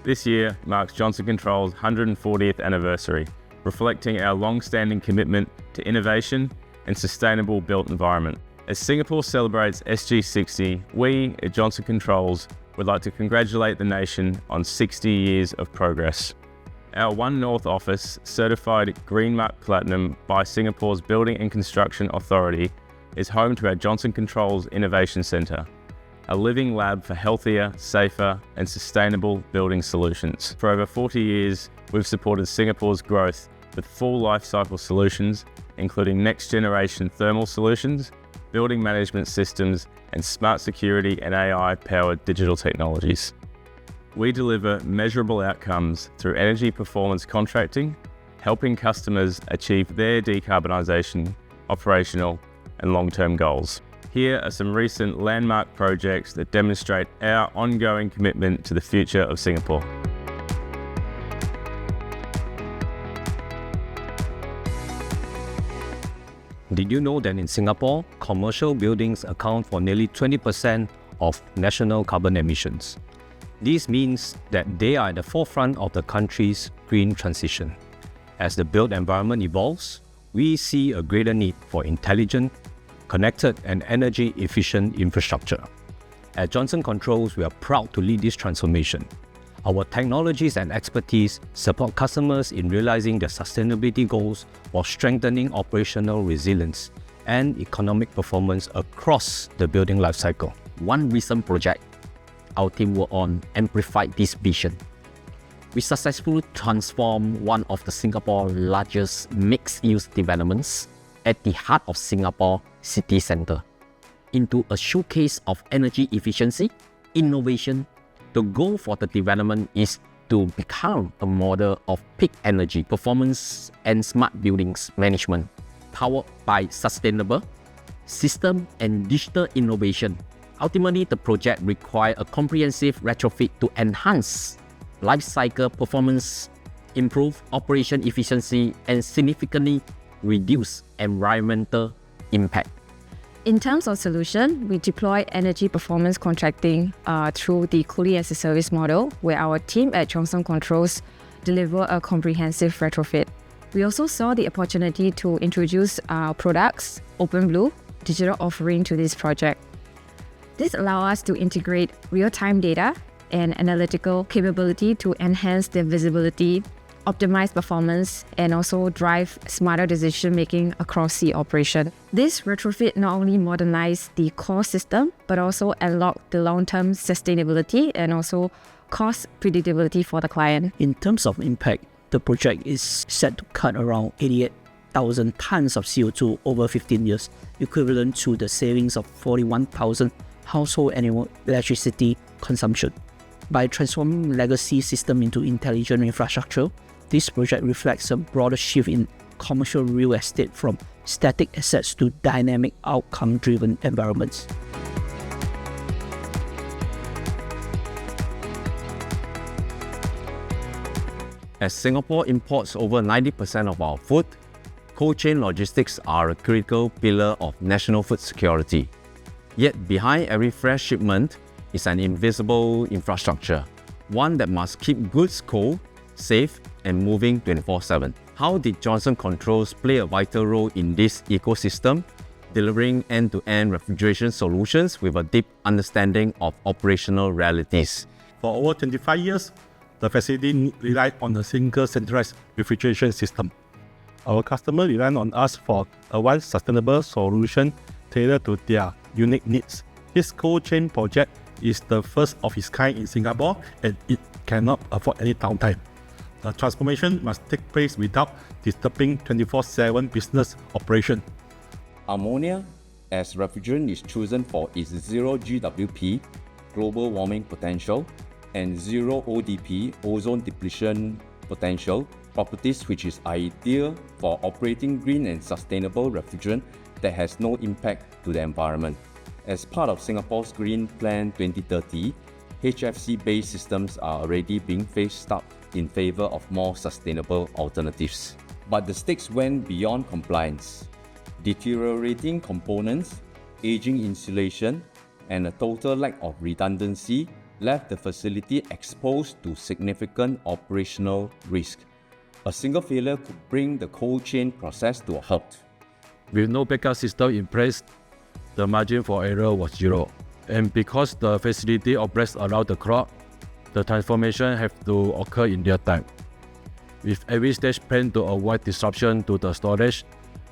This year marks Johnson Controls' 140th anniversary, reflecting our long-standing commitment to innovation and sustainable built environment. As Singapore celebrates SG60, we at Johnson Controls would like to congratulate the nation on 60 years of progress. Our One North office, certified Green Mark Platinum by Singapore's Building and Construction Authority, is home to our Johnson Controls Innovation Centre, a living lab for healthier, safer and sustainable building solutions. For over 40 years, we've supported Singapore's growth with full lifecycle solutions, including next-generation thermal solutions, building management systems, and smart security and AI-powered digital technologies. We deliver measurable outcomes through energy performance contracting, helping customers achieve their decarbonisation, operational, and long-term goals. Here are some recent landmark projects that demonstrate our ongoing commitment to the future of Singapore. Did you know that in Singapore, commercial buildings account for nearly 20% of national carbon emissions? This means that they are at the forefront of the country's green transition. As the built environment evolves, we see a greater need for intelligent, connected and energy-efficient infrastructure. At Johnson Controls, we are proud to lead this transformation. Our technologies and expertise support customers in realizing their sustainability goals while strengthening operational resilience and economic performance across the building lifecycle. One recent project our team worked on amplified this vision. We successfully transformed one of the Singapore's largest mixed-use developments at the heart of Singapore city centre into a showcase of energy efficiency, innovation. The goal for the development is to become a model of peak energy performance and smart buildings management, powered by sustainable system and digital innovation. Ultimately, the project required a comprehensive retrofit to enhance lifecycle performance, improve operation efficiency, and significantly reduce environmental impact. In terms of solution, we deploy energy performance contracting through the cooling as a service model, where our team at Johnson Controls deliver a comprehensive retrofit. We also saw the opportunity to introduce our products, OpenBlue, digital offering to this project. This allows us to integrate real-time data and analytical capability to enhance the visibility, optimize performance, and also drive smarter decision-making across the operation. This retrofit not only modernized the core system, but also unlocked the long-term sustainability and also cost predictability for the client. In terms of impact, the project is set to cut around 88,000 tons of CO2 over 15 years, equivalent to the savings of 41,000 household annual electricity consumption. By transforming legacy system into intelligent infrastructure, this project reflects a broader shift in commercial real estate from static assets to dynamic outcome-driven environments. As Singapore imports over 90% of our food, cold chain logistics are a critical pillar of national food security. Yet behind every fresh shipment is an invisible infrastructure, one that must keep goods cold, safe, and moving 24/7. How did Johnson Controls play a vital role in this ecosystem, delivering end-to-end refrigeration solutions with a deep understanding of operational realities? For over 25 years, the facility relied on a single centralized refrigeration system. Our customers rely on us for a one sustainable solution tailored to their unique needs. This cold chain project is the first of its kind in Singapore, and it cannot afford any downtime. The transformation must take place without disturbing 24/7 business operation. Ammonia as refrigerant is chosen for its zero GWP, global warming potential, and zero ODP, ozone depletion potential, properties which is ideal for operating green and sustainable refrigerant that has no impact to the environment. As part of Singapore's Green Plan 2030, HFC-based systems are already being phased out in favor of more sustainable alternatives. But the stakes went beyond compliance. Deteriorating components, aging insulation, and a total lack of redundancy left the facility exposed to significant operational risk. A single failure could bring the cold chain process to a halt. With no backup system in place, the margin for error was zero. And because the facility operates around the clock, the transformation have to occur in real time, with every stage planned to avoid disruption to the storage,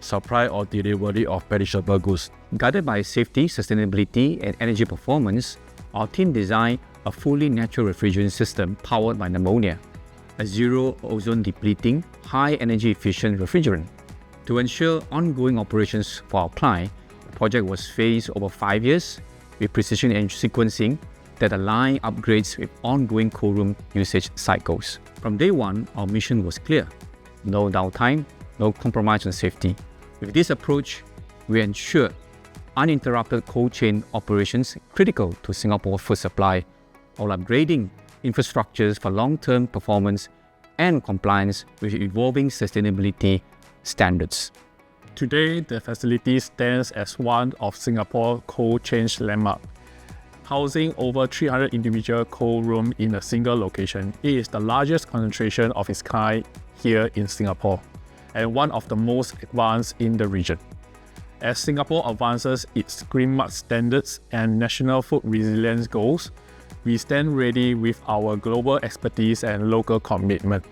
supply or delivery of perishable goods. Guided by safety, sustainability, and energy performance, our team designed a fully natural refrigerant system powered by ammonia, a zero ozone depleting, high energy efficient refrigerant. To ensure ongoing operations for our client, the project was phased over 5 years with precision and sequencing that align upgrades with ongoing cold room usage cycles. From day one, our mission was clear: no downtime, no compromise on safety. With this approach, we ensure uninterrupted cold chain operations critical to Singapore's food supply, while upgrading infrastructures for long-term performance and compliance with evolving sustainability standards. Today, the facility stands as one of Singapore's cold chain landmarks. Housing over 300 individual cold rooms in a single location, it is the largest concentration of its kind here in Singapore, and one of the most advanced in the region. As Singapore advances its Green Mark standards and national food resilience goals, we stand ready with our global expertise and local commitment.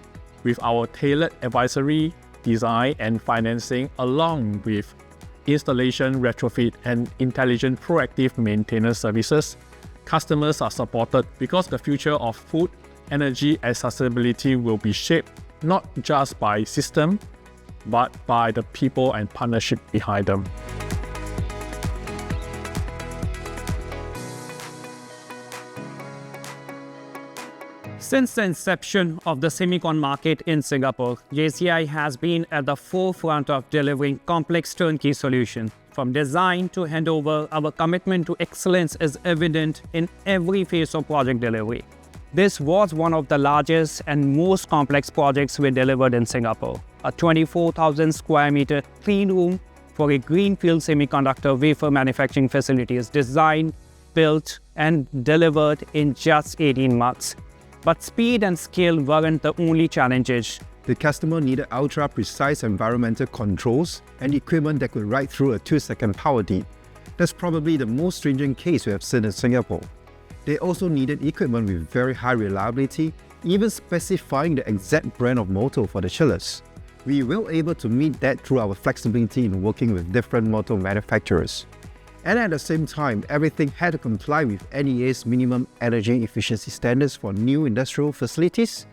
With our tailored advisory, design and financing, along with installation, retrofit, and intelligent proactive maintenance services, customers are supported because the future of food, energy, and sustainability will be shaped not just by system, but by the people and partnership behind them. Since the inception of the semicon market in Singapore, JCI has been at the forefront of delivering complex turnkey solutions. From design to handover, our commitment to excellence is evident in every phase of project delivery. This was one of the largest and most complex projects we delivered in Singapore, a 24,000 square meter clean room for a greenfield semiconductor wafer manufacturing facility is designed, built, and delivered in just 18 months. But speed and scale weren't the only challenges. The customer needed ultra-precise environmental controls and equipment that could ride through a 2-second power dip. That's probably the most stringent case we have seen in Singapore. They also needed equipment with very high reliability, even specifying the exact brand of motor for the chillers. We were able to meet that through our flexibility in working with different motor manufacturers. And at the same time, everything had to comply with NEA's minimum energy efficiency standards for new industrial facilities.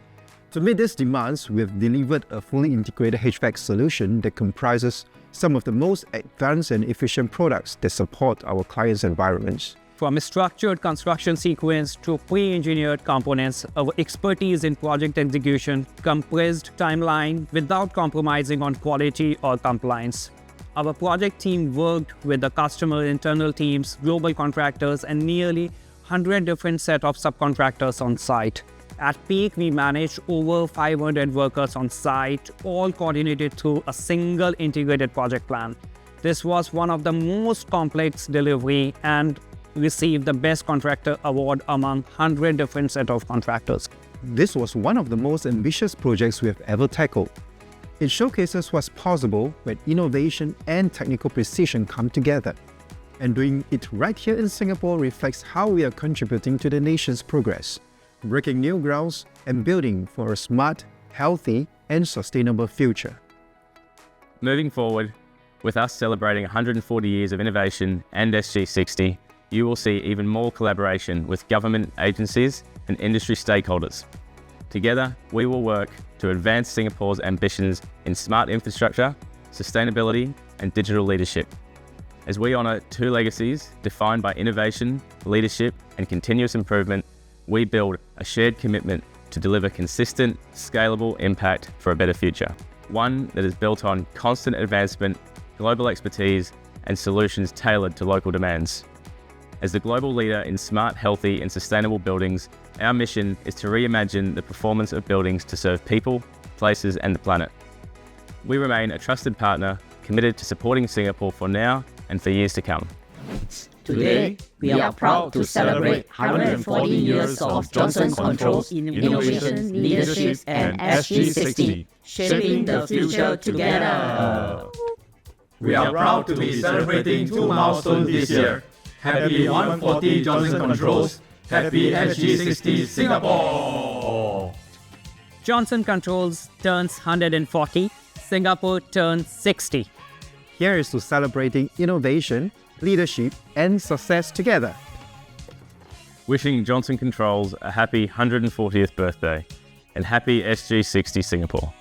To meet these demands, we have delivered a fully integrated HVAC solution that comprises some of the most advanced and efficient products that support our clients' environments. From a structured construction sequence to pre-engineered components, our expertise in project execution compressed timeline without compromising on quality or compliance. Our project team worked with the customer internal teams, global contractors, and nearly 100 different set of subcontractors on site. At peak, we managed over 500 workers on site, all coordinated through a single integrated project plan. This was one of the most complex delivery and received the Best Contractor Award among 100 different set of contractors. This was one of the most ambitious projects we have ever tackled. It showcases what's possible when innovation and technical precision come together. And doing it right here in Singapore reflects how we are contributing to the nation's progress, breaking new grounds and building for a smart, healthy, and sustainable future. Moving forward, with us celebrating 140 years of innovation and SG60, you will see even more collaboration with government agencies and industry stakeholders. Together, we will work to advance Singapore's ambitions in smart infrastructure, sustainability, and digital leadership. As we honour two legacies defined by innovation, leadership, and continuous improvement, we build a shared commitment to deliver consistent, scalable impact for a better future. One that is built on constant advancement, global expertise, and solutions tailored to local demands. As the global leader in smart, healthy, and sustainable buildings, our mission is to reimagine the performance of buildings to serve people, places, and the planet. We remain a trusted partner committed to supporting Singapore for now and for years to come. Today, we are proud to celebrate 140 years of Johnson Controls innovation, leadership, and SG60, shaping the future together. We are proud to be celebrating 2 milestones this year. Happy 140 Johnson Controls. Happy SG60 Singapore. Johnson Controls turns 140, Singapore turns 60. Here is to celebrating innovation, leadership, and success together. Wishing Johnson Controls a happy 140th birthday and happy SG60 Singapore.